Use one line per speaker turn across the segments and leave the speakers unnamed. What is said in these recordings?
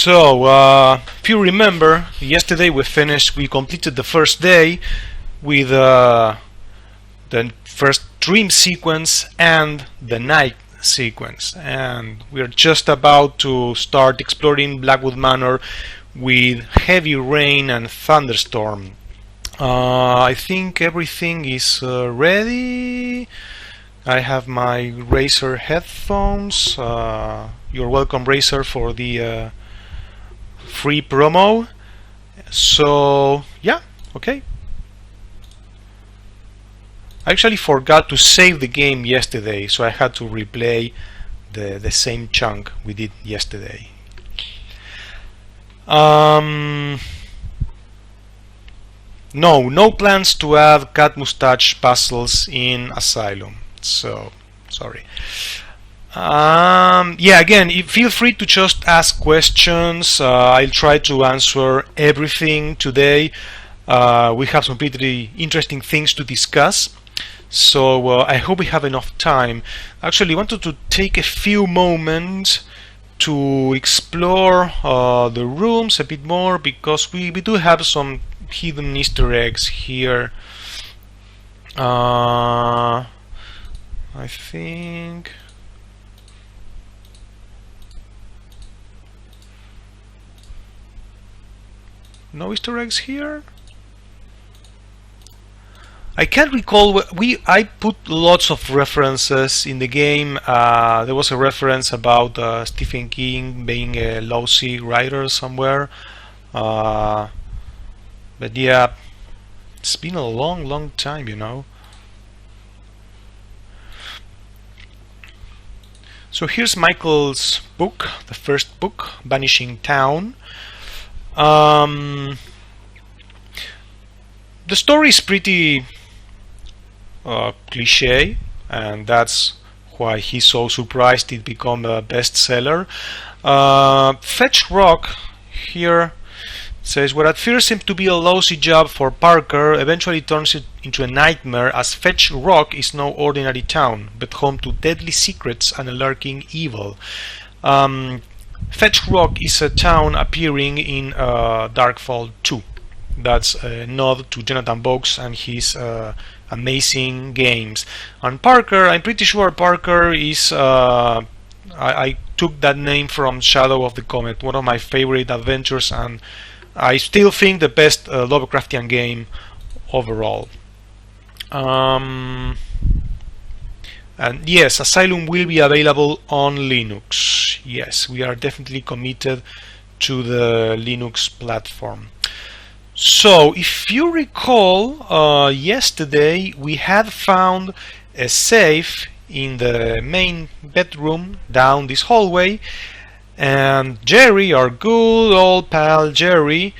If you remember, yesterday we completed the first day with the first dream sequence and the night sequence, and we're just about to start exploring Blackwood Manor with heavy rain and thunderstorm. I think everything is ready. I have my Razer headphones. You're welcome, Razer, for the free promo. So yeah, okay. I actually forgot to save the game yesterday, so I had to replay the same chunk we did yesterday. No plans to add cat mustache puzzles in Asylum. So sorry. Yeah, again, feel free to just ask questions. I'll try to answer everything today. We have some pretty interesting things to discuss, so I hope we have enough time. Actually, I wanted to take a few moments to explore the rooms a bit more, because we do have some hidden Easter eggs here. I think no Easter eggs here. I can't recall. I put lots of references in the game. There was a reference about Stephen King being a lousy writer somewhere. But yeah, it's been a long time, you know. So here's Michael's book, the first book, Vanishing Town. The story is pretty cliche, and that's why he's so surprised it became a bestseller. Fetch Rock here says, what at first seemed to be a lousy job for Parker eventually turns it into a nightmare, as Fetch Rock is no ordinary town, but home to deadly secrets and a lurking evil. Fetch Rock is a town appearing in Darkfall 2. That's a nod to Jonathan Vaux and his amazing games. And Parker, I'm pretty sure Parker is... I took that name from Shadow of the Comet, one of my favorite adventures, and I still think the best Lovecraftian game overall. And yes, Asylum will be available on Linux. Yes, we are definitely committed to the Linux platform. So, if you recall, yesterday we had found a safe in the main bedroom down this hallway, and Jerry, our good old pal Jerry,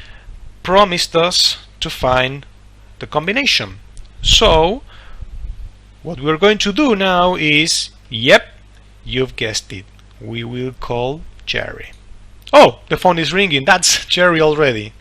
promised us to find the combination. So, what we're going to do now is, yep, you've guessed it, we will call Jerry. Oh, the phone is ringing, that's Jerry already.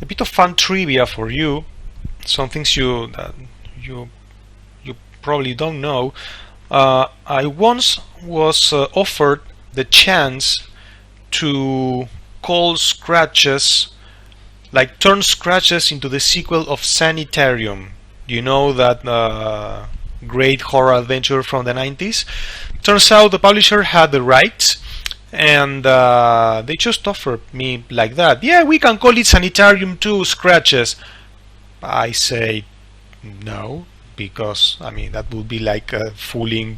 A bit of fun trivia for you, some things you probably don't know. I once was offered the chance to call Scratches, like turn Scratches into the sequel of Sanitarium. You know that great horror adventure from the 90s? Turns out the publisher had the rights, and they just offered me like that. Yeah, we can call it Sanitarium 2 Scratches. I say no, because I mean that would be like fooling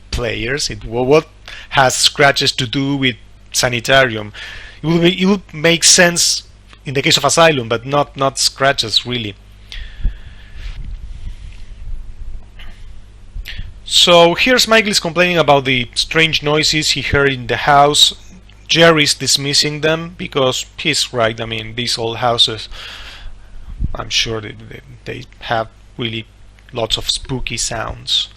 players. What has Scratches to do with Sanitarium? It would make sense in the case of Asylum, but not Scratches really. So here's Michael complaining about the strange noises he heard in the house. Jerry's dismissing them because he's right. I mean, these old houses, I'm sure they have really lots of spooky sounds.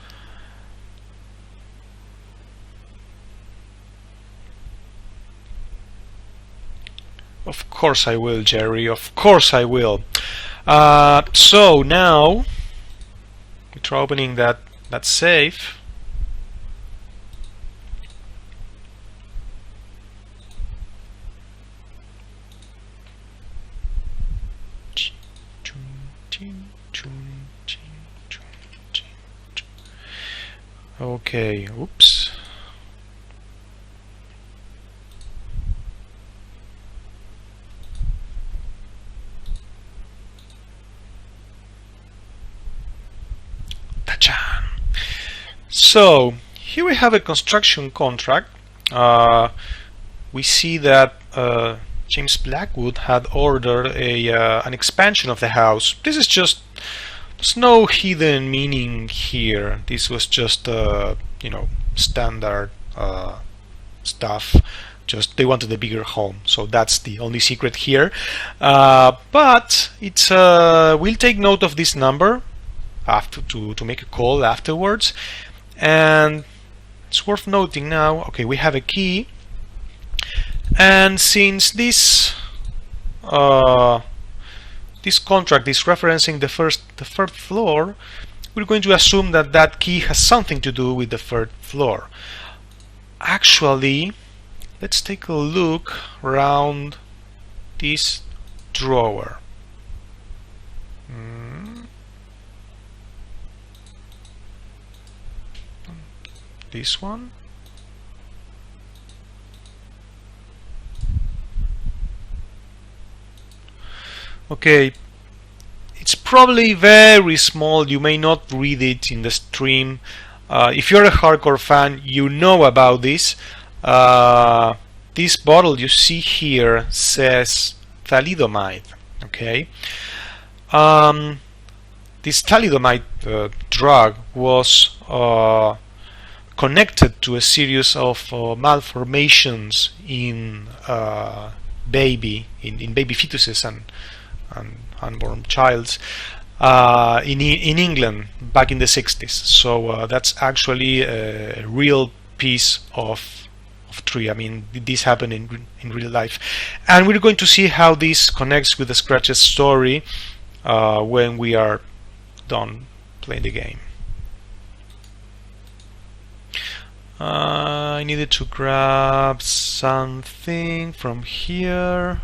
Of course I will, Jerry. Of course I will. So now we try opening that safe. Okay, oops. Ta-chan. So here we have a construction contract. We see that James Blackwood had ordered an expansion of the house. This is just, there's no hidden meaning here. This was just standard stuff. Just they wanted a bigger home, so that's the only secret here. But it's we'll take note of this number after to make a call afterwards. And it's worth noting now, okay, we have a key, and since this this contract is referencing the third floor, we're going to assume that that key has something to do with the third floor. Actually, let's take a look around this drawer. This one. Okay, it's probably very small. You may not read it in the stream. If you're a hardcore fan, you know about this. This bottle you see here says thalidomide. Okay, this thalidomide drug was connected to a series of malformations in baby fetuses and unborn childs in England back in the 60s. So that's actually a real piece of tree. I mean, this happened in real life, and we're going to see how this connects with the Scratch's story when we are done playing the game. I needed to grab something from here.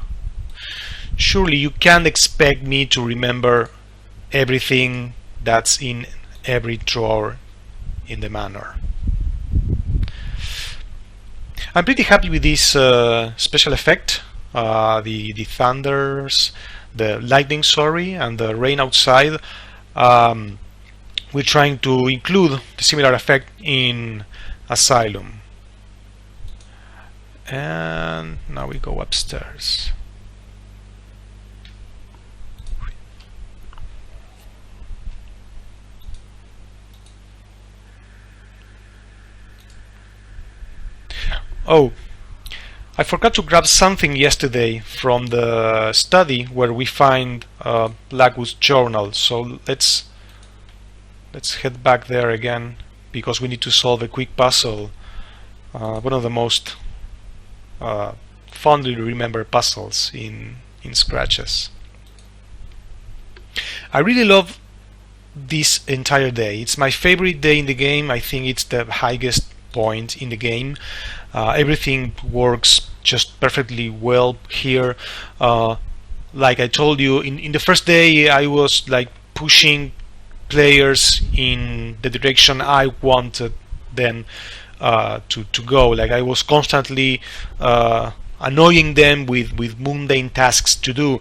Surely you can't expect me to remember everything that's in every drawer in the manor. I'm pretty happy with this special effect, the thunders, the lightning, sorry, and the rain outside. We're trying to include the similar effect in Asylum. And now we go upstairs. Oh, I forgot to grab something yesterday from the study where we find Blackwood's journal. So let's head back there again, because we need to solve a quick puzzle. One of the most fondly remembered puzzles in Scratches. I really love this entire day. It's my favorite day in the game. I think it's the highest point in the game. Everything works just perfectly well here. Like I told you, in the first day I was like pushing players in the direction I wanted them to go. Like I was constantly annoying them with mundane tasks to do.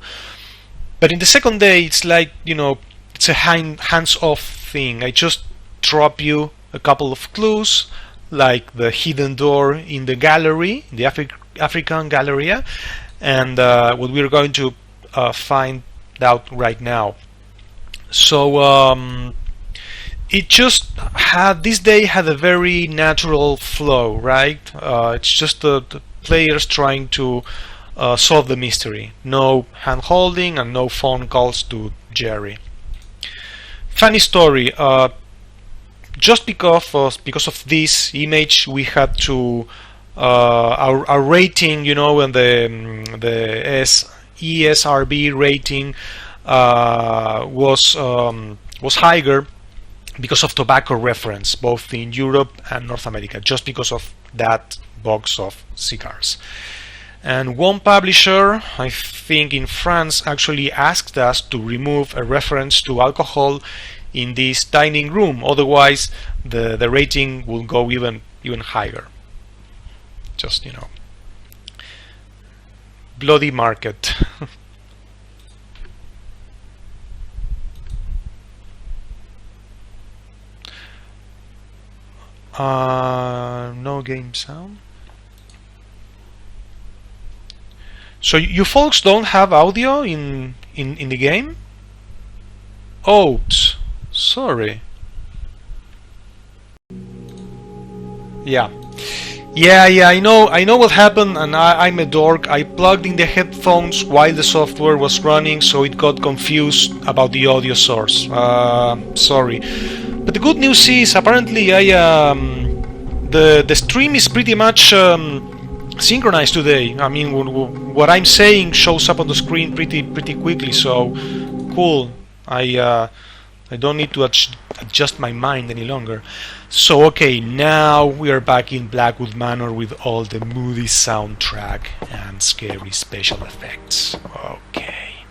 But in the second day, it's like, it's a hands-off thing. I just drop you a couple of clues, like the hidden door in the gallery, the African Galleria, and what we're going to find out right now. So it just had this day had a very natural flow, right? It's just the players trying to solve the mystery. No hand holding and no phone calls to Jerry. Funny story. Just because of this image, we had to our rating, and the ESRB rating was higher because of tobacco reference, both in Europe and North America, just because of that box of cigars. And one publisher, I think in France, actually asked us to remove a reference to alcohol in this dining room. Otherwise, the rating will go even higher. Just, bloody market. No game sound. So you folks don't have audio in the game? Oops, sorry. Yeah, I know what happened, and I'm a dork. I plugged in the headphones while the software was running, so it got confused about the audio source. Sorry. But the good news is, apparently, the stream is pretty much synchronized today. I mean, what I'm saying shows up on the screen pretty quickly. So cool. I don't need to adjust my mind any longer. So okay, now we are back in Blackwood Manor with all the moody soundtrack and scary special effects. Okay.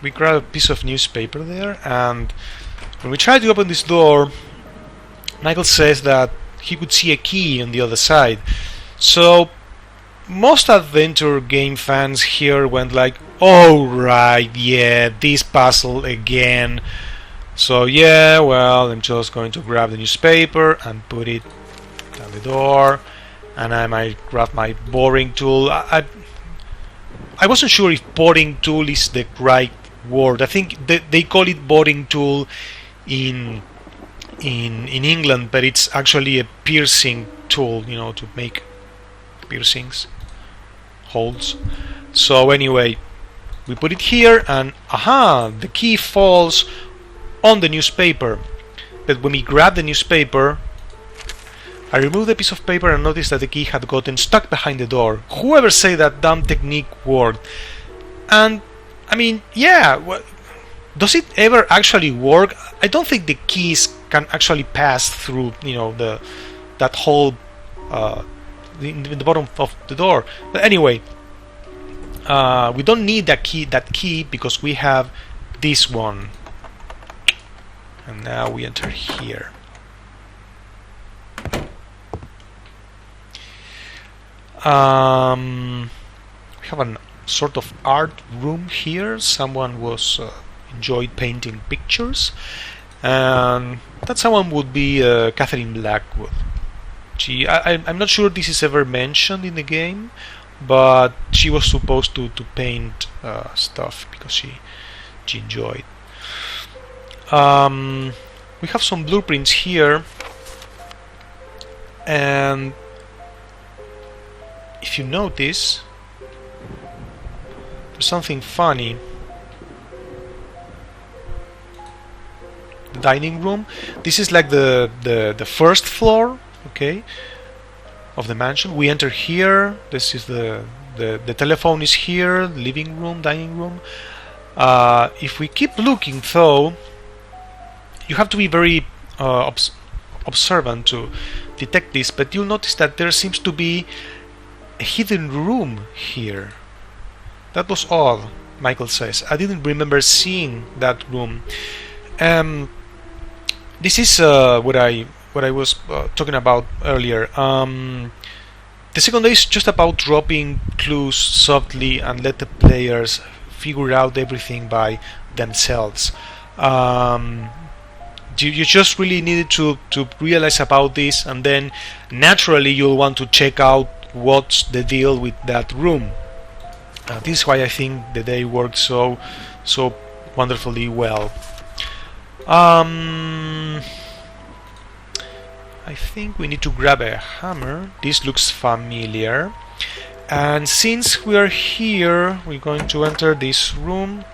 We grab a piece of newspaper there, and when we try to open this door, Michael says that he could see a key on the other side. So most adventure game fans here went like, oh right, yeah, this puzzle again. So yeah, well, I'm just going to grab the newspaper and put it down the door, and I might grab my boring tool. I wasn't sure if boring tool is the right word. I think they call it boring tool in England, but it's actually a piercing tool, to make piercings, holes. So anyway, we put it here, and the key falls on the newspaper. But when we grab the newspaper, I removed the piece of paper and noticed that the key had gotten stuck behind the door. Whoever said that damn technique word? And I mean, yeah, does it ever actually work? I don't think the keys can actually pass through, that hole in the bottom of the door. But anyway, we don't need that key because we have this one. And now we enter here. We have a sort of art room here. Someone was enjoyed painting pictures, and that someone would be Catherine Blackwood. I'm not sure this is ever mentioned in the game, but she was supposed to paint stuff because she enjoyed. We have some blueprints here, and if you notice, there's something funny. The dining room. This is like the first floor, okay, of the mansion. We enter here. This is the telephone is here. Living room, dining room. If we keep looking, though, you have to be very observant to detect this. But you'll notice that there seems to be a hidden room here. That was odd, Michael says. I didn't remember seeing that room. This is what I was talking about earlier. The second day is just about dropping clues softly and let the players figure out everything by themselves. You just really needed to realize about this, and then naturally you'll want to check out what's the deal with that room. This is why I think the day worked so wonderfully well. I think we need to grab a hammer. This looks familiar. And since we are here, we're going to enter this room.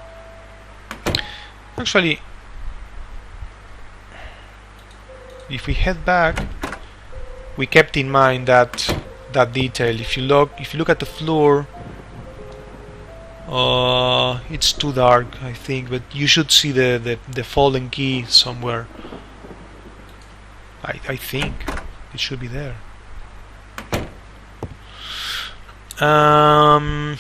Actually, if we head back, we kept in mind that detail. If you look at the floor, it's too dark, I think, but you should see the fallen key somewhere. I think it should be there. Wow,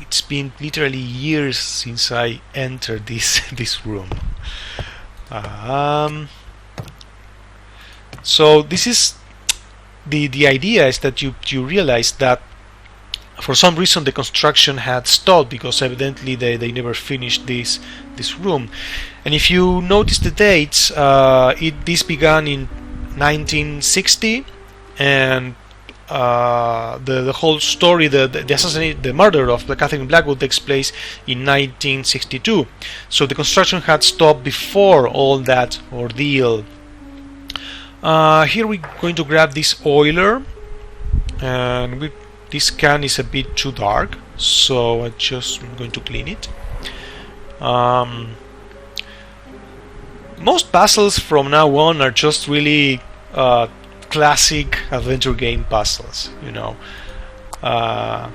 it's been literally years since I entered this room. So this is the idea is that you realize that for some reason the construction had stalled, because evidently they never finished this room. And if you notice the dates, this began in 1960, and the whole story, the murder of Catherine Blackwood takes place in 1962. So the construction had stopped before all that ordeal. Here we're going to grab this oiler, and this can is a bit too dark, so I'm going to clean it. Most puzzles from now on are just really classic adventure game puzzles, you know. I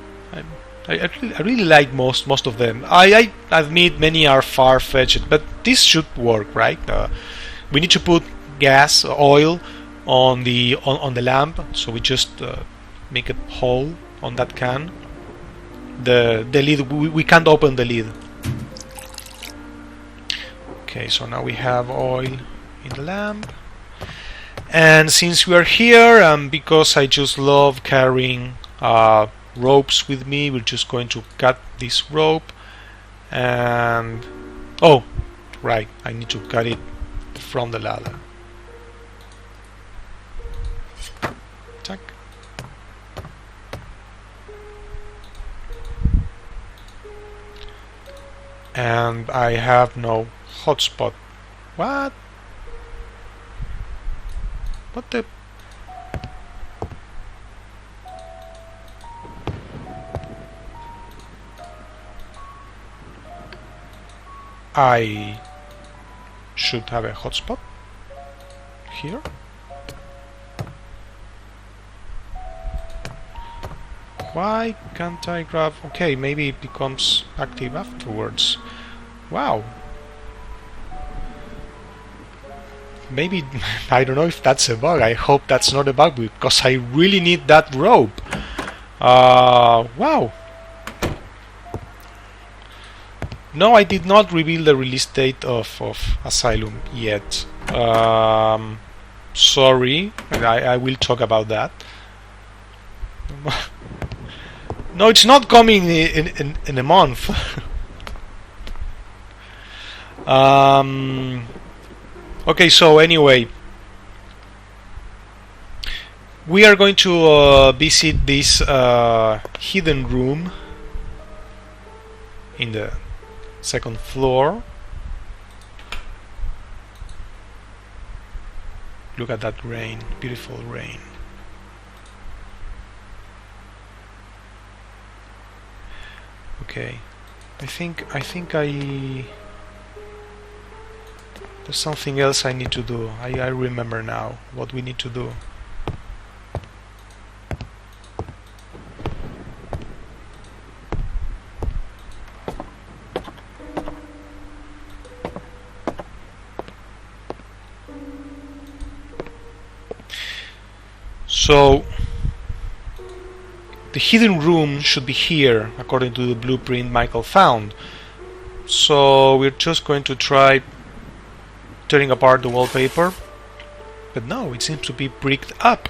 really like most of them. I admit many are far-fetched, but this should work, right? We need to put oil on the lamp, so we just make a hole on that can. The lid, we can't open the lid. Okay, so now we have oil in the lamp. And since we are here, because I just love carrying ropes with me, we're just going to cut this rope. And oh, right, I need to cut it from the ladder. Tack. And I have no hotspot. What? What the? I should have a hotspot here. Why can't I grab? Okay, maybe it becomes active afterwards. Wow. Maybe, I don't know if that's a bug. I hope that's not a bug, because I really need that rope. Wow. No, I did not reveal the release date of Asylum yet. Sorry, I will talk about that. No, it's not coming in a month. Okay, so anyway, we are going to visit this hidden room in the second floor. Look at that rain, beautiful rain. Okay, I think there's something else I need to do. I remember now what we need to do. So the hidden room should be here, according to the blueprint Michael found. So we're just going to try tearing apart the wallpaper, but no, it seems to be bricked up.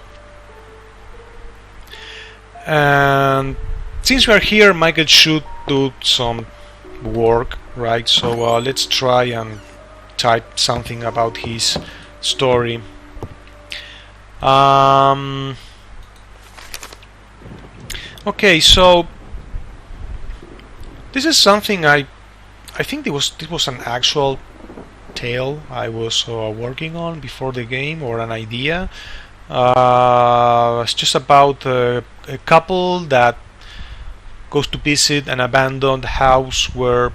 And since we are here, Michael should do some work, right? So let's try and type something about his story. Okay, so this is something I think this was an actual tale I was working on before the game, or an idea. It's just about a couple that goes to visit an abandoned house where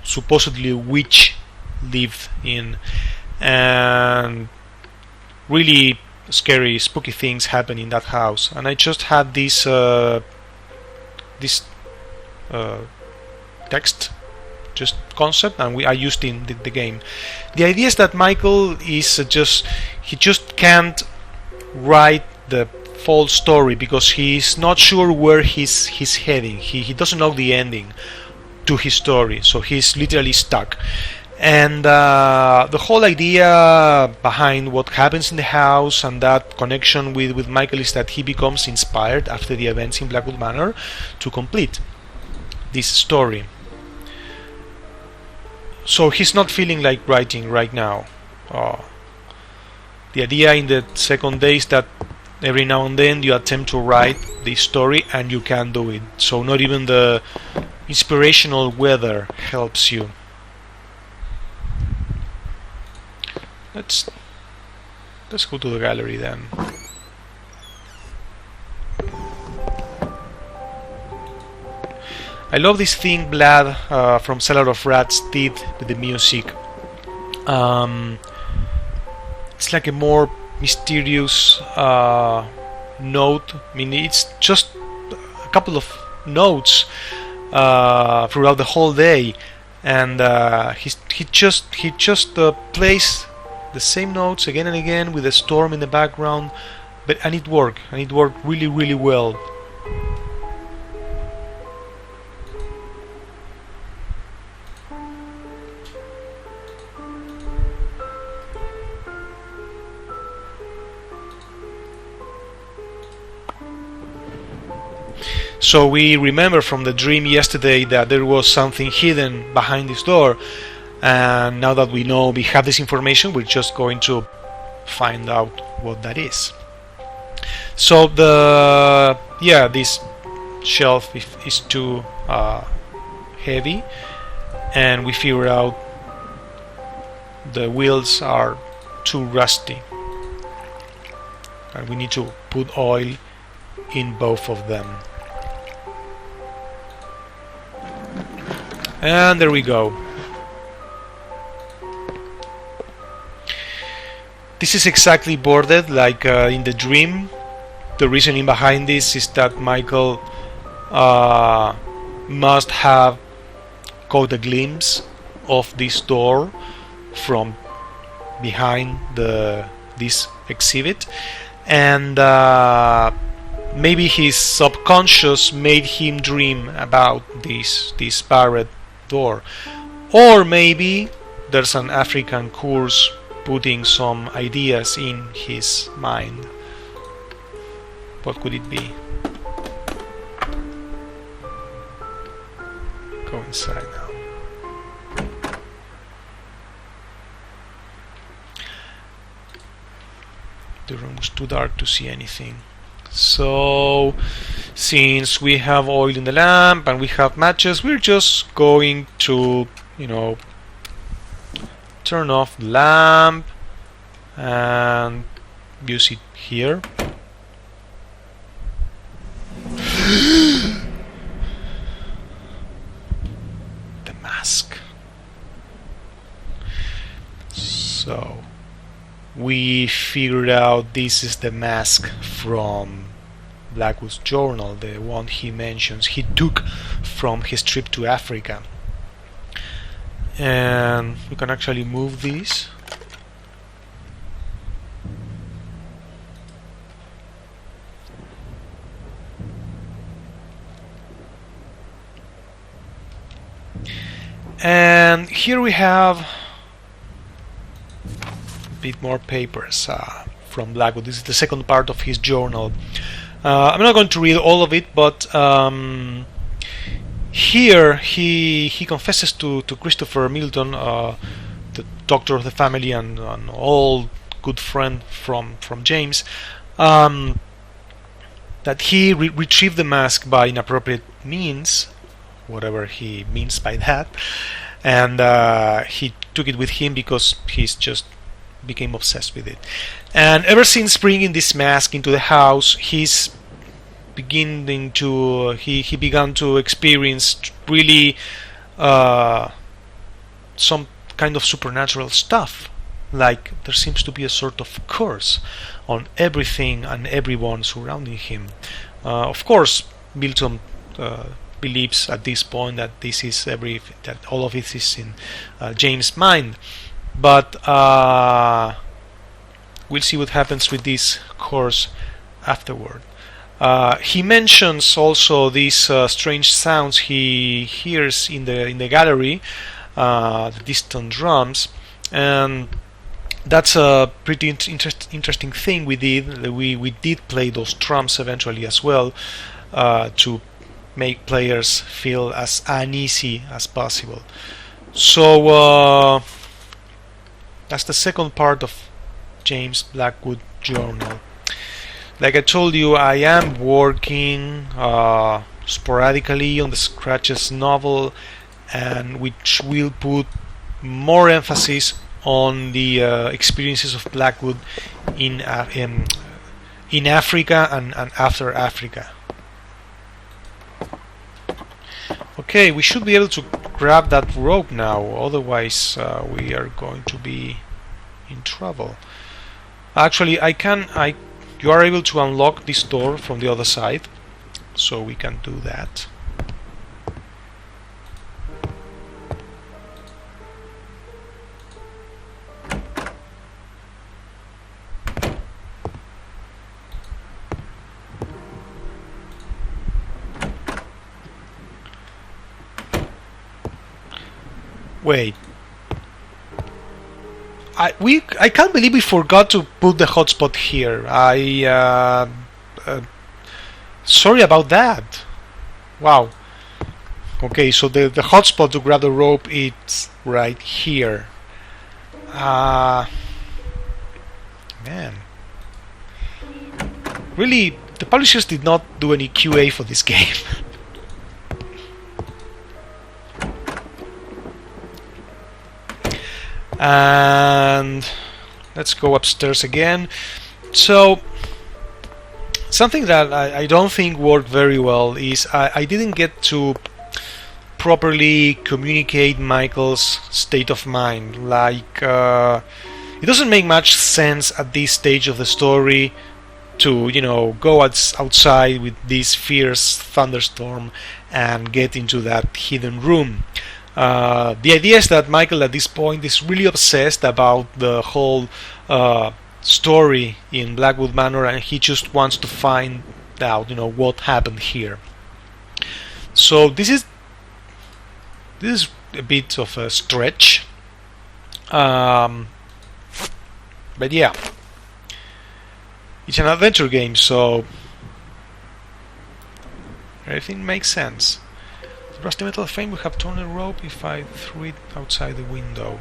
supposedly a witch lived in, and really scary, spooky things happen in that house. And I just had this text, just concept, and I used in the game. The idea is that Michael is he just can't write the full story because he's not sure where he's heading. He doesn't know the ending to his story, so he's literally stuck. And the whole idea behind what happens in the house and that connection with Michael is that he becomes inspired after the events in Blackwood Manor to complete this story. So he's not feeling like writing right now. The idea in the second day is that every now and then you attempt to write the story and you can't do it. So not even the inspirational weather helps you. Let's go to the gallery then. I love this thing Vlad from Cellar of Rats did with the music. It's like a more mysterious note. I mean, it's just a couple of notes throughout the whole day, and he just plays the same notes again and again with a storm in the background, and it worked really, really well. So we remember from the dream yesterday that there was something hidden behind this door, and now that we have this information, we're just going to find out what that is. So this shelf is too heavy, and we figure out the wheels are too rusty, and we need to put oil in both of them. And there we go. This is exactly boarded like in the dream. The reasoning behind this is that Michael must have caught a glimpse of this door from behind this exhibit, and maybe his subconscious made him dream about this barred door, or maybe there's an African curse putting some ideas in his mind. What could it be? Go inside now. The room was too dark to see anything. So, since we have oil in the lamp and we have matches, we're just going to, turn off the lamp and use it here. The mask. So we figured out this is the mask from Blackwood's journal, the one he mentions he took from his trip to Africa. And we can actually move these. And here we have a bit more papers from Blackwood. This is the second part of his journal. I'm not going to read all of it, but here he confesses to Christopher Milton, the doctor of the family and an old good friend from James, that he retrieved the mask by inappropriate means, whatever he means by that, and he took it with him because he's just became obsessed with it. And ever since bringing this mask into the house, he's beginning to he began to experience really some kind of supernatural stuff. Like there seems to be a sort of curse on everything and everyone surrounding him. Of course, Milton believes at this point that that all of it is in James' mind, but we'll see what happens with this curse afterward. He mentions also these strange sounds he hears in the gallery, the distant drums, and that's a pretty interesting thing we did. We did play those drums eventually as well, to make players feel as uneasy as possible. So that's the second part of James Blackwood Journal. Like I told you, I am working sporadically on the Scratches novel, and which will put more emphasis on the experiences of Blackwood in Africa and after Africa. Okay, we should be able to grab that rope now, otherwise we are going to be in trouble. Actually, you are able to unlock this door from the other side, so we can do that. Wait. I can't believe we forgot to put the hotspot here. Sorry about that. Wow. Okay, so the hotspot to grab the rope is right here. Man. Really, the publishers did not do any QA for this game. And let's go upstairs again. So something that I don't think worked very well is I didn't get to properly communicate Michael's state of mind. Like it doesn't make much sense at this stage of the story to, you know, go outside with this fierce thunderstorm and get into that hidden room. The idea is that Michael at this point is really obsessed about the whole story in Blackwood Manor, and he just wants to find out, you know, what happened here. So this is a bit of a stretch, but yeah, it's an adventure game, so everything makes sense. The rusty metal frame would have torn a rope if I threw it outside the window.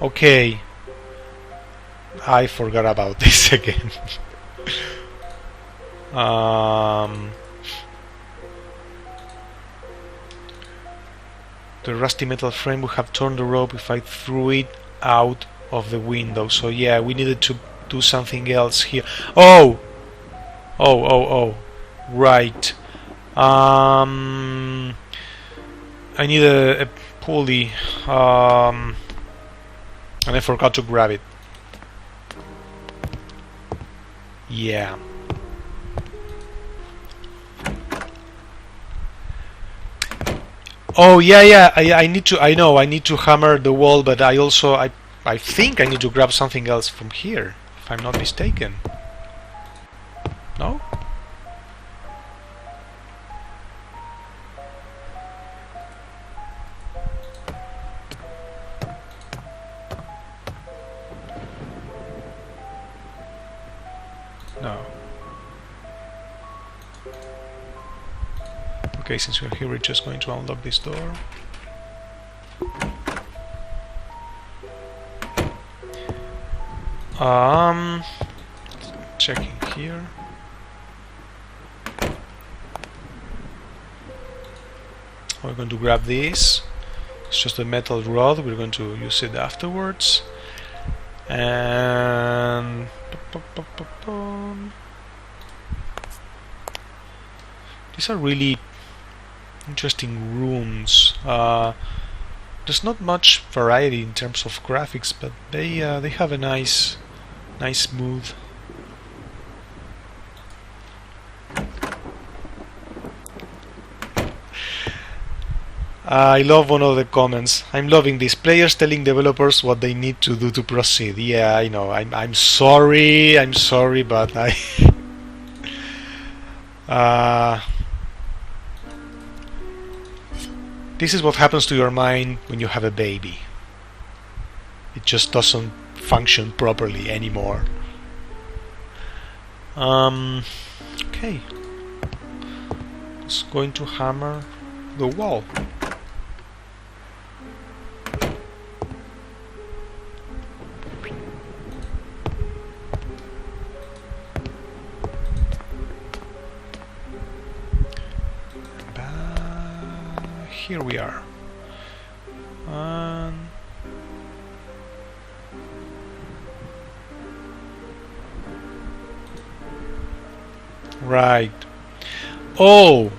Okay, I forgot about this again. The rusty metal frame would have torn the rope if I threw it out of the window. So yeah, we needed to do something else here. Oh, right. I need a pulley, and I forgot to grab it. Yeah. Oh yeah. I need to. I know I need to hammer the wall, but I think I need to grab something else from here, if I'm not mistaken. No? No. Okay, since we're here, we're just going to unlock this door. Checking here. We're going to grab this. It's just a metal rod. We're going to use it afterwards. And these are really interesting rooms. There's not much variety in terms of graphics, but they have a nice mood. I love one of the comments. I'm loving this. Players telling developers what they need to do to proceed. Yeah, I know. I'm sorry. I'm sorry, but I. This is what happens to your mind when you have a baby. It just doesn't function properly anymore. Okay. Just going to hammer the wall. Here we are. Right. Oh!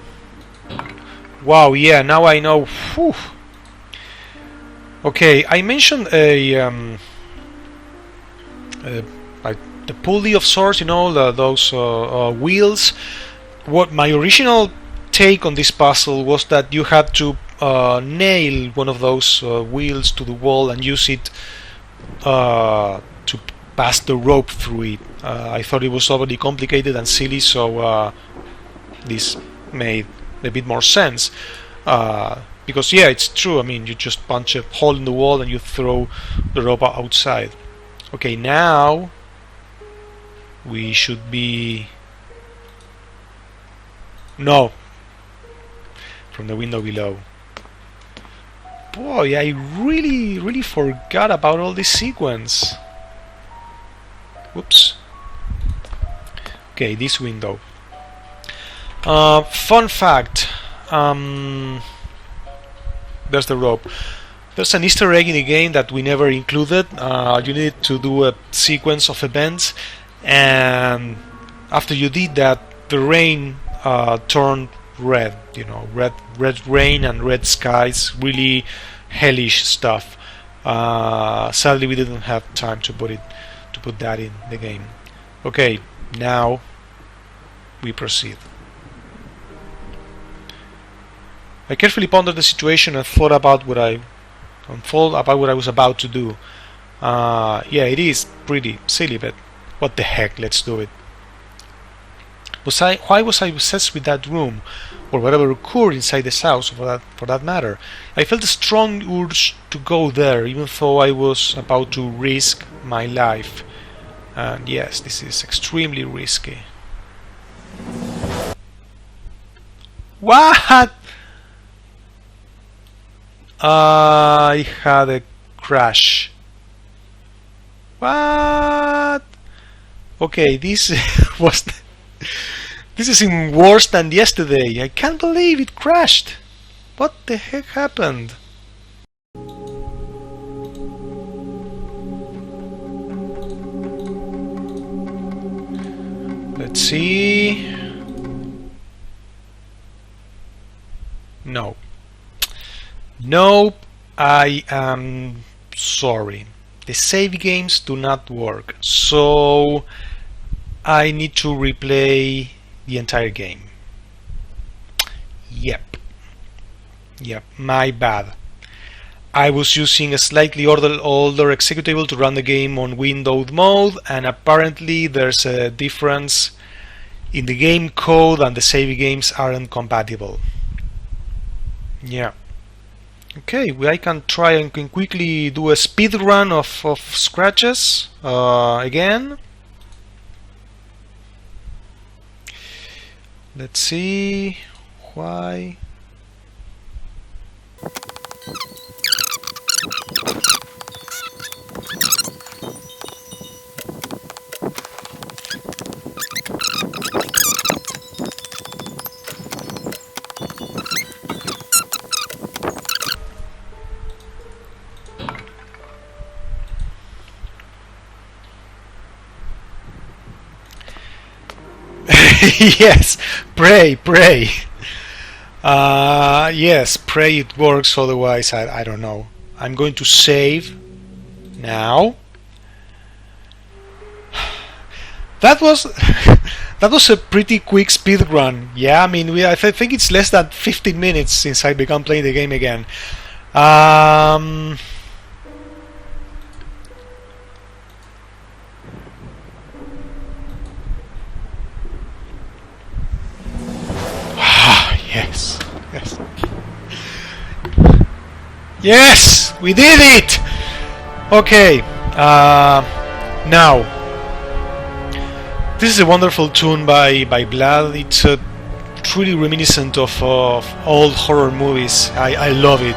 Wow, yeah, now I know. Whew. Okay, I mentioned like the pulley of sorts, you know, those wheels. What my original take on this puzzle was that you had to nail one of those wheels to the wall and use it to pass the rope through it. I thought it was already complicated and silly, so this made a bit more sense. Because yeah, it's true. I mean, you just punch a hole in the wall and you throw the rope outside. Okay, now we should be... No, from the window below. Boy, I really forgot about all this sequence. Whoops. Okay, this window. Fun fact. There's the rope. There's an Easter egg in the game that we never included. You need to do a sequence of events, and after you did that, the rain turned red. You know, red rain and red skies. Really hellish stuff. Sadly, we didn't have time to put that in the game. Okay, now we proceed. I carefully pondered the situation and thought about what I was about to do. Yeah, it is pretty silly, but what the heck? Let's do it. Why was I obsessed with that room, or whatever occurred inside this house, for that matter? I felt a strong urge to go there, even though I was about to risk my life. And yes, this is extremely risky. What? I had a crash. What? Okay, this this is even worse than yesterday. I can't believe it crashed. What the heck happened? Let's see. No. Nope, I am sorry. The save games do not work, so I need to replay the entire game. Yep, my bad. I was using a slightly older executable to run the game on windowed mode, and apparently there's a difference in the game code and the save games aren't compatible. Yeah. Okay, I can try and can quickly do a speed run of scratches again. Let's see why. Yes, pray, pray. Yes, pray it works. Otherwise, I don't know. I'm going to save now. That was that was a pretty quick speed run. Yeah, I mean, I think it's less than 15 minutes since I began playing the game again. Um, yes, yes, yes, we did it. Okay, now. This is a wonderful tune by Vlad. It's truly reminiscent of old horror movies. I love it.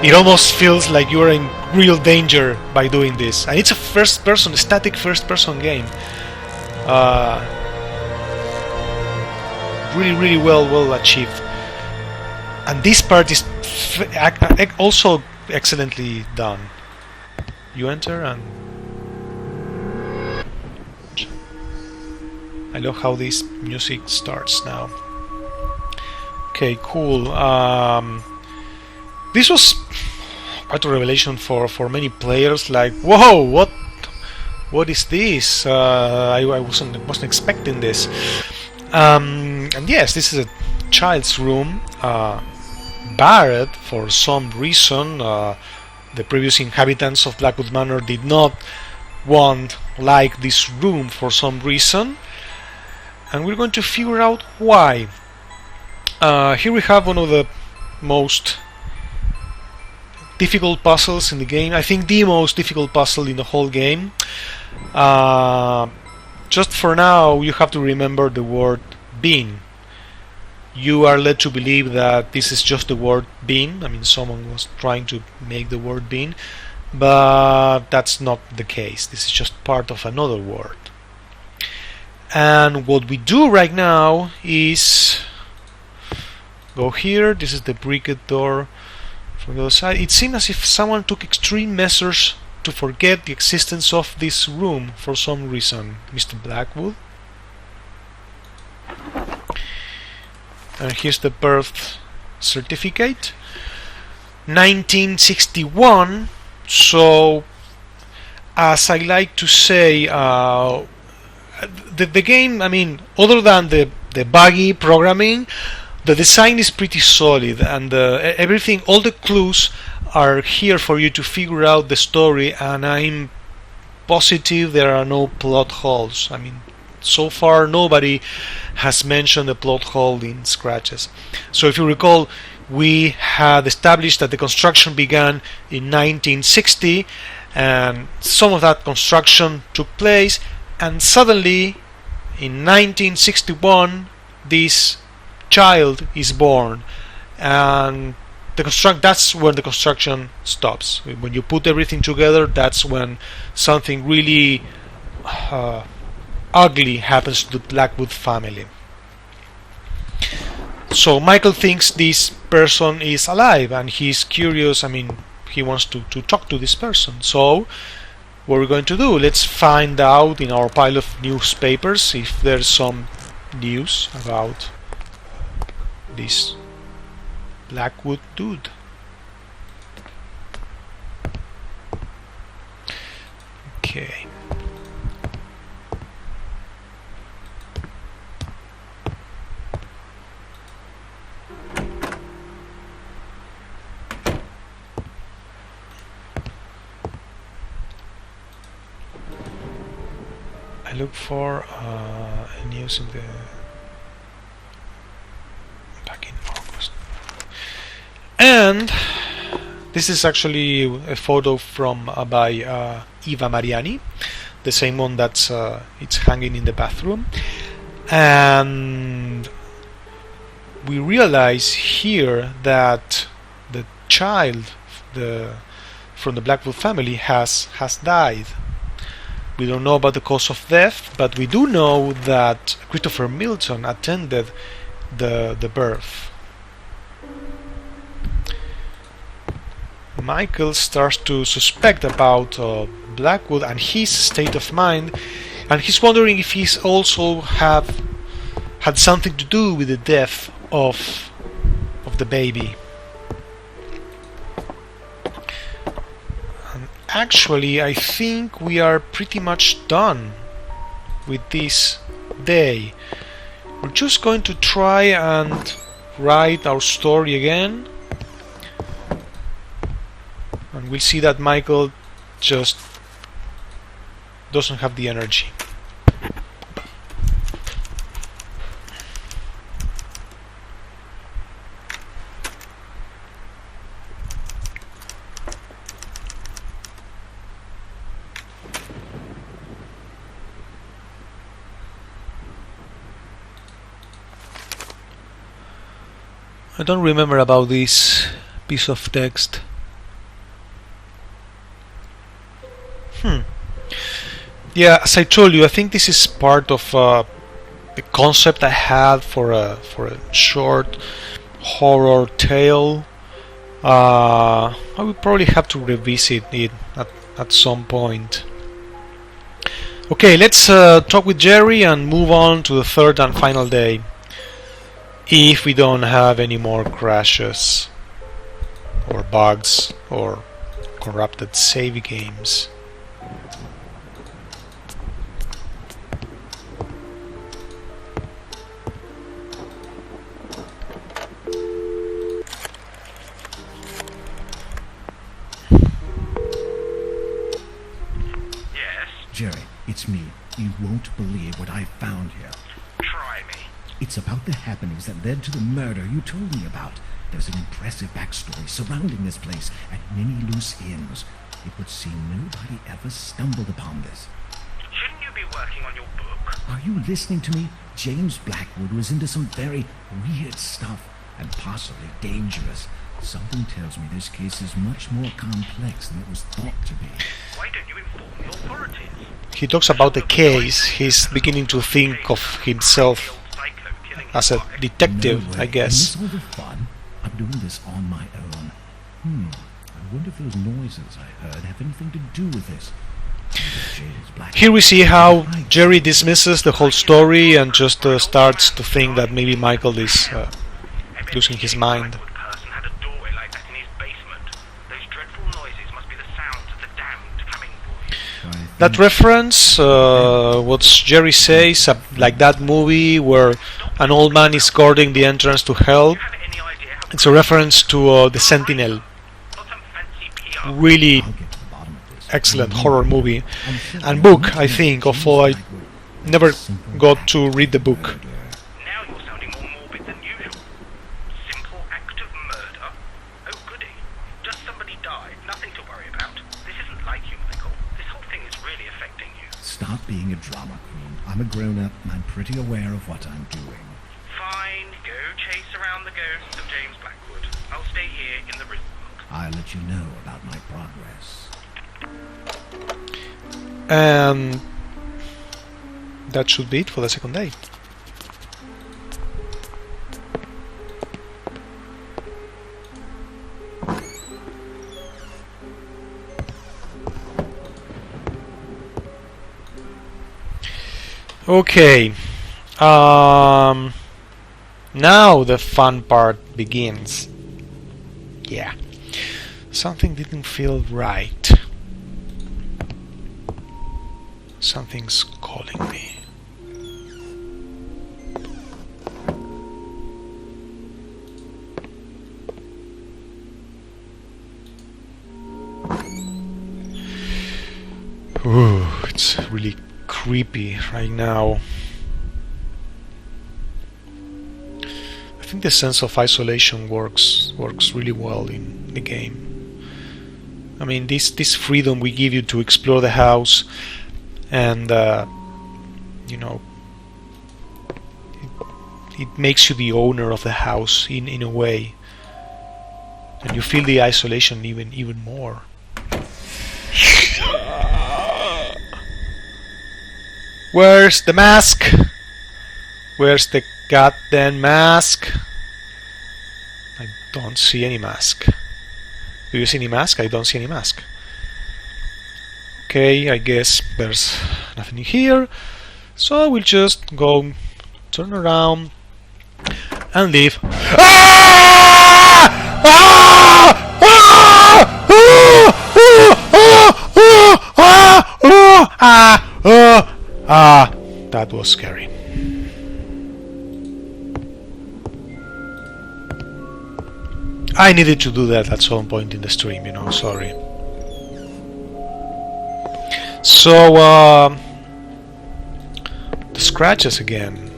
It almost feels like you're in real danger by doing this. And it's a first-person, static first-person game. Really, really well achieved. And this part is also excellently done. You enter and I love how this music starts now. Okay, cool. This was quite a revelation for many players. Like, whoa, what is this? I wasn't expecting this. And yes, this is a child's room. Barred for some reason. The previous inhabitants of Blackwood Manor did not like this room for some reason. And we're going to figure out why. Here we have one of the most difficult puzzles in the game. I think the most difficult puzzle in the whole game. Just for now, you have to remember the word bean. You are led to believe that this is just the word bean. I mean, someone was trying to make the word bean, but that's not the case. This is just part of another word. And what we do right now is go here. This is the bricked door from the other side. It seems as if someone took extreme measures to forget the existence of this room for some reason. Mr. Blackwood. And here's the birth certificate. 1961. So, as I like to say, the game, I mean, other than the buggy programming, the design is pretty solid, and everything, all the clues are here for you to figure out the story, and I'm positive there are no plot holes. I mean, so far nobody has mentioned a plot hole in Scratches. So if you recall, we had established that the construction began in 1960, and some of that construction took place, and suddenly in 1961 this child is born, and that's when the construction stops. When you put everything together, that's when something really ugly happens to the Blackwood family. So Michael thinks this person is alive, and he's curious. I mean, he wants to talk to this person. So what we're going to do, let's find out in our pile of newspapers if there's some news about this Blackwood dude. Okay. I look for news in the back in August, and this is actually a photo from by Eva Mariani, the same one that's it's hanging in the bathroom, and we realize here that the child from the Blackwood family has died. We don't know about the cause of death, but we do know that Christopher Milton attended the birth. Michael starts to suspect about Blackwood and his state of mind, and he's wondering if he's also have had something to do with the death of the baby. And actually, I think we are pretty much done with this day. We're just going to try and write our story again, and we'll see that Michael just doesn't have the energy. I don't remember about this piece of text. Yeah, as I told you, I think this is part of the concept I had for a short horror tale. I will probably have to revisit it at some point. Okay, let's talk with Jerry and move on to the third and final day. If we don't have any more crashes or bugs or corrupted save games.
Jerry, it's me. You won't believe what I found here.
Try me.
It's about the happenings that led to the murder you told me about. There's an impressive backstory surrounding this place and many loose ends. It would seem nobody ever stumbled upon this.
Shouldn't you be working on your book?
Are you listening to me? James Blackwood was into some very weird stuff and possibly dangerous. Something tells me this case is much more complex than it was thought to be.
Why don't you inform the authorities?
He talks about the case. He's beginning to think of himself as a detective,
No way.
I guess.
In this all the fun, I'm doing this on my own. I wonder if those noises I heard have anything to do with this. James Blackwood.
Here we see how Jerry dismisses the whole story and just starts to think that maybe Michael is losing his mind.
Person had a doorway like that in his basement. Those dreadful noises must be the sounds of the damned coming for you.
That reference, what Jerry says, like that movie where an old man is guarding the entrance to hell.
Have any idea how
It's a reference to The Sentinel.
not some fancy PR?
Really
I'll get to the bottom of this.
excellent horror movie
I'm sure
and
I
book,
mentioned
I think,
James
although I
Blackwood.
never
Simple
got
act
to read the book.
murder.
Now you're sounding more morbid than usual. Simple act of murder? Oh goody. Just somebody died, nothing to worry about. This isn't like you, Michael. This whole thing is really affecting you.
Stop being a drama queen. I'm a grown-up and I'm pretty aware of what I'm doing.
Fine, go chase around the ghosts of James Blackwood. I'll stay here in the real world.
I'll let you know about my progress.
And that should be it for the second day. Okay, now the fun part begins. Yeah, something didn't feel right. Something's calling me. Ooh, it's really creepy right now. I think the sense of isolation works really well in the game. I mean, this freedom we give you to explore the house, and you know, it makes you the owner of the house in a way, and you feel the isolation even more. Where's the mask? Where's the goddamn mask? I don't see any mask. Do you see any mask? I don't see any mask. Okay, I guess there's nothing here, so we'll just go turn around, and leave. Ah! Ah! Ah! That was scary. I needed to do that at some point in the stream, you know, sorry. So, the scratches again.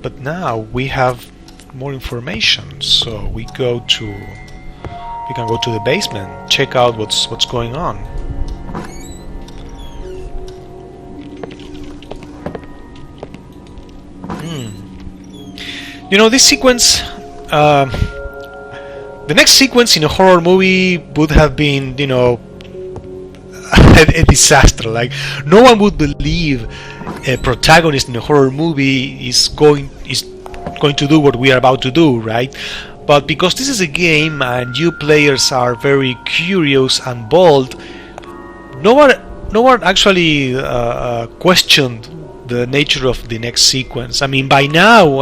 But now we have more information, so we can go to the basement, check out what's going on. You know, this sequence, the next sequence in a horror movie would have been, you know, a disaster. Like, no one would believe a protagonist in a horror movie is going to do what we are about to do, right? But because this is a game and you players are very curious and bold, no one actually questioned the nature of the next sequence. I mean, by now,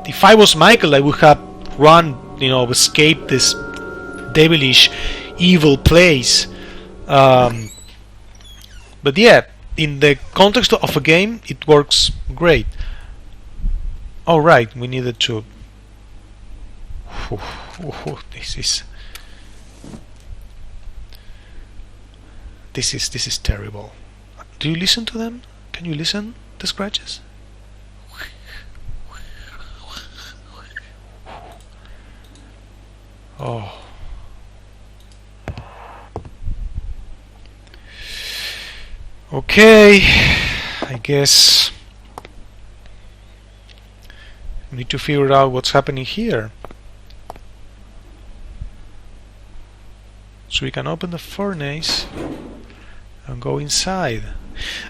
if I was Michael, I would have run, you know, escaped this devilish, evil place. But yeah, in the context of a game, it works great. Oh right, we needed to. This is terrible. Do you listen to them? Can you listen? The scratches? Oh. Okay, I guess we need to figure out what's happening here. So we can open the furnace and go inside.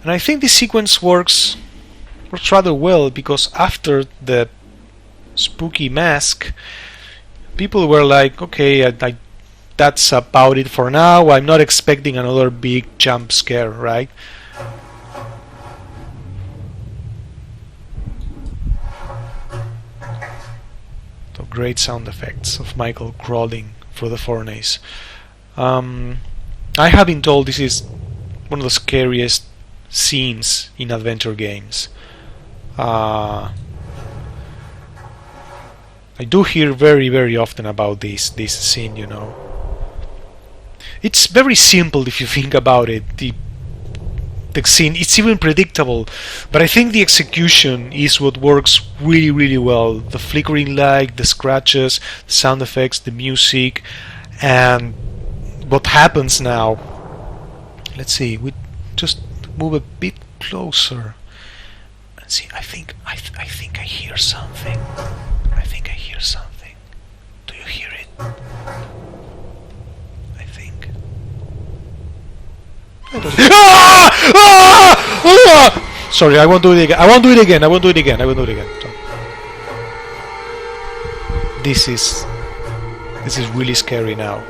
And I think this sequence works rather well, because after the spooky mask, people were like, okay, that's about it for now. I'm not expecting another big jump scare, right? So great sound effects of Michael crawling through the furnace. I have been told this is one of the scariest scenes in adventure games. I do hear very often about this scene, you know. It's very simple if you think about it. The scene, it's even predictable, but I think the execution is what works really well. The flickering light, the scratches, the sound effects, the music, and what happens now. Let's see, we just move a bit closer and see. I think I hear something. I think I hear something. Do you hear it? I think. Sorry, I won't do it again. I won't do it again. This is really scary now.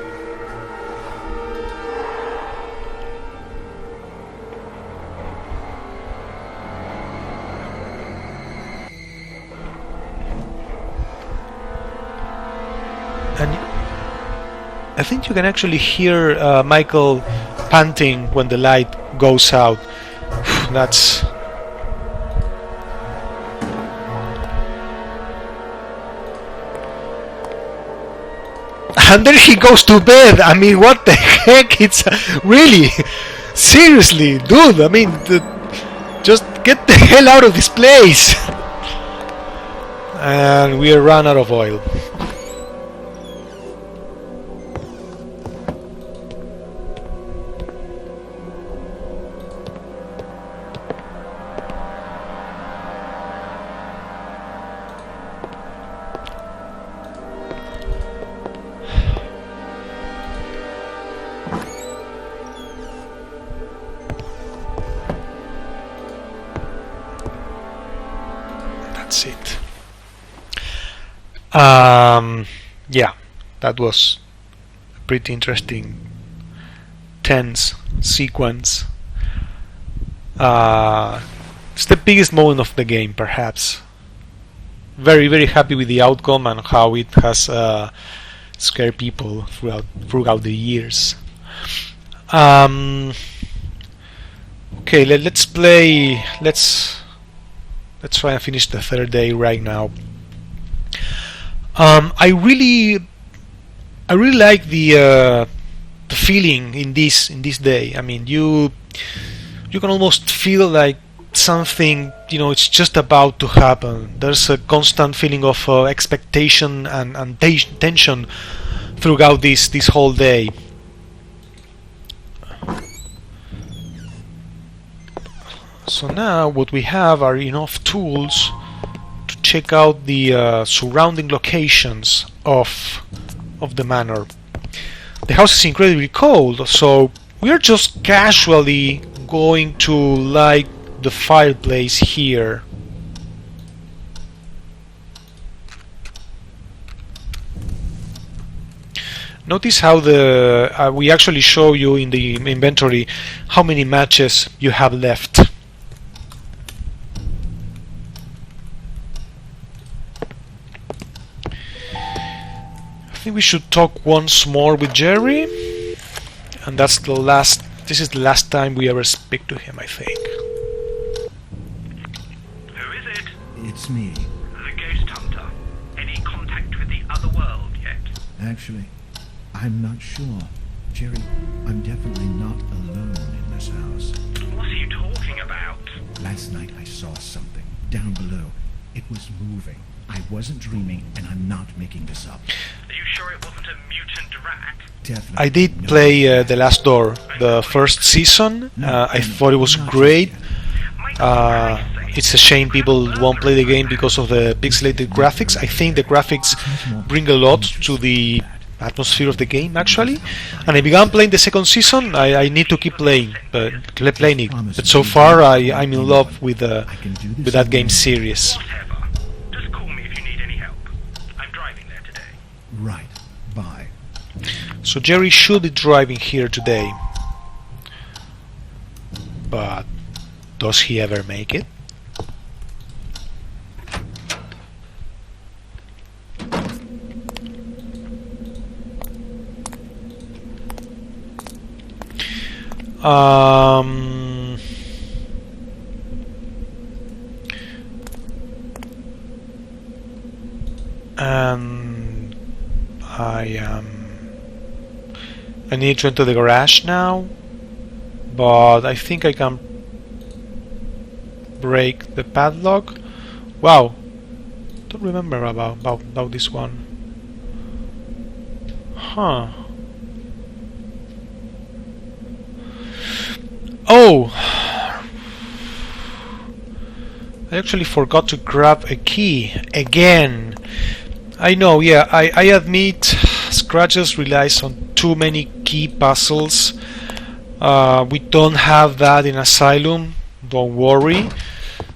And I think you can actually hear Michael panting when the light goes out. That's... And then he goes to bed. I mean, what the heck? It's really... Seriously, dude, I mean, just get the hell out of this place. And we run out of oil. That's it. Yeah, that was a pretty interesting, tense sequence. It's the biggest moment of the game, perhaps. Very, very happy with the outcome and how it has scared people throughout the years. Okay, let's play. Let's try and finish the third day right now. I really like the feeling in this day. I mean, you can almost feel like something, it's just about to happen. There's a constant feeling of expectation and tension throughout this whole day. So now what we have are enough tools to check out the surrounding locations of the manor. The house is incredibly cold, so we're just casually going to light the fireplace here. Notice how we actually show you in the inventory how many matches you have left. I think we should talk once more with Jerry, and this is the last time we ever speak to him, I think.
Who is it?
It's me.
The ghost hunter. Any contact with the other world yet?
Actually, I'm not sure. Jerry, I'm definitely not alone in this house.
What are you talking about?
Last night I saw something down below. It was moving. I wasn't dreaming, and I'm not making this up.
Are you sure it wasn't a mutant rat?
Definitely.
I did play The Last Door, the first season. I thought it was great. It's a shame people won't play the game because of the pixelated graphics. I think the graphics bring a lot to the atmosphere of the game, actually. And I began playing the second season. I need to keep playing it. But so far, I'm in love with that game series.
Whatever. Just call me if you need any help. I'm driving there today.
Right. Bye.
So Jerry should be driving here today. But does he ever make it? And I need to enter the garage now, but I think I can break the padlock. Wow, don't remember about this one. Huh. Oh, I actually forgot to grab a key again. I know, yeah, I admit Scratches relies on too many key puzzles. We don't have that in Asylum, don't worry.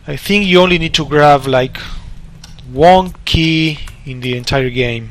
I think you only need to grab like one key in the entire game.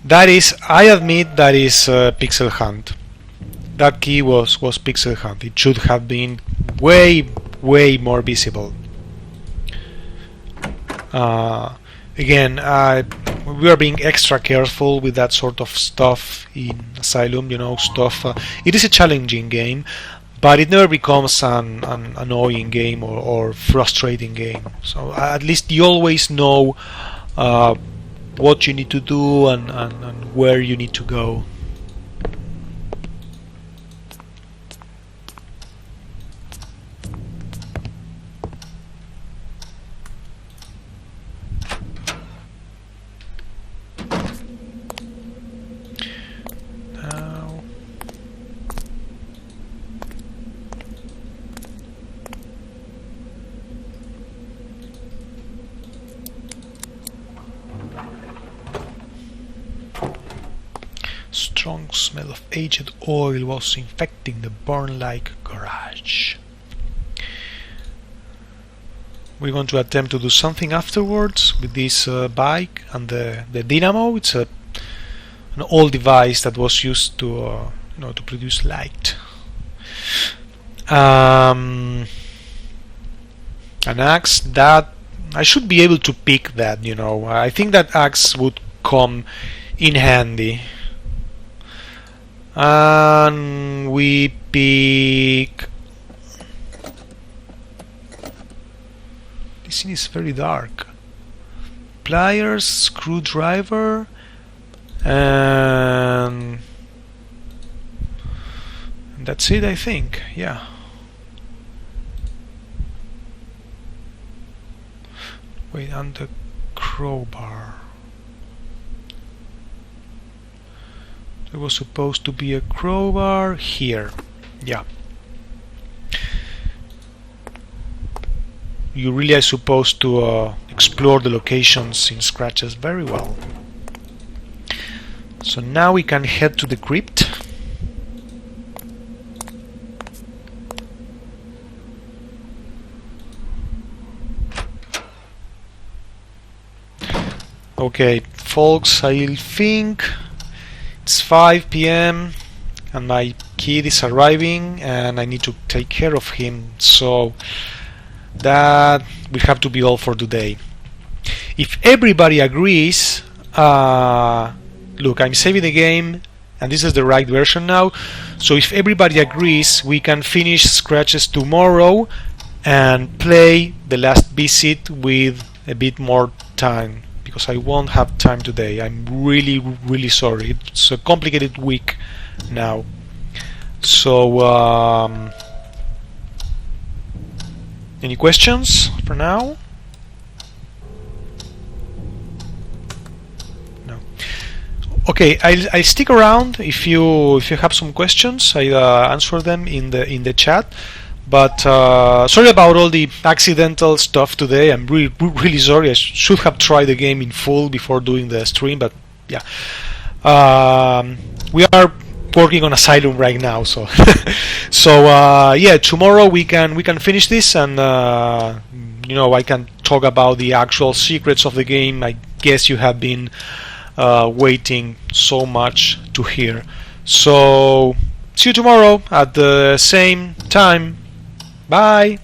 That is, I admit, that is Pixel Hunt. That key was Pixel Hunt. It should have been way more visible. Again, we are being extra careful with that sort of stuff in Asylum, stuff. It is a challenging game, but it never becomes an annoying game or frustrating game. So at least you always know what you need to do and where you need to go. strong smell of aged oil was infecting the barn-like garage. We're going to attempt to do something afterwards with this bike and the dynamo. It's an old device that was used to to produce light. An axe that I should be able to pick that. I think that axe would come in handy. And we pick. This scene is very dark. Pliers, screwdriver, and that's it, I think. Yeah. Wait, and the crowbar. There was supposed to be a crowbar here. Yeah. You really are supposed to explore the locations in Scratches very well. So now we can head to the crypt. Okay, folks, I think it's 5 p.m. and my kid is arriving and I need to take care of him, so that will have to be all for today. If everybody agrees, look, I'm saving the game and this is the right version now, so if everybody agrees, we can finish Scratches tomorrow and play the last visit with a bit more time, because I won't have time today. I'm really sorry. It's a complicated week now. So any questions for now? No. Okay, I'll stick around if you have some questions. I answer them in the chat. But sorry about all the accidental stuff today. I'm really sorry. I should have tried the game in full before doing the stream, but yeah. We are working on Asylum right now, so so yeah. Tomorrow we can finish this, and I can talk about the actual secrets of the game. I guess you have been waiting so much to hear. So see you tomorrow at the same time. Bye.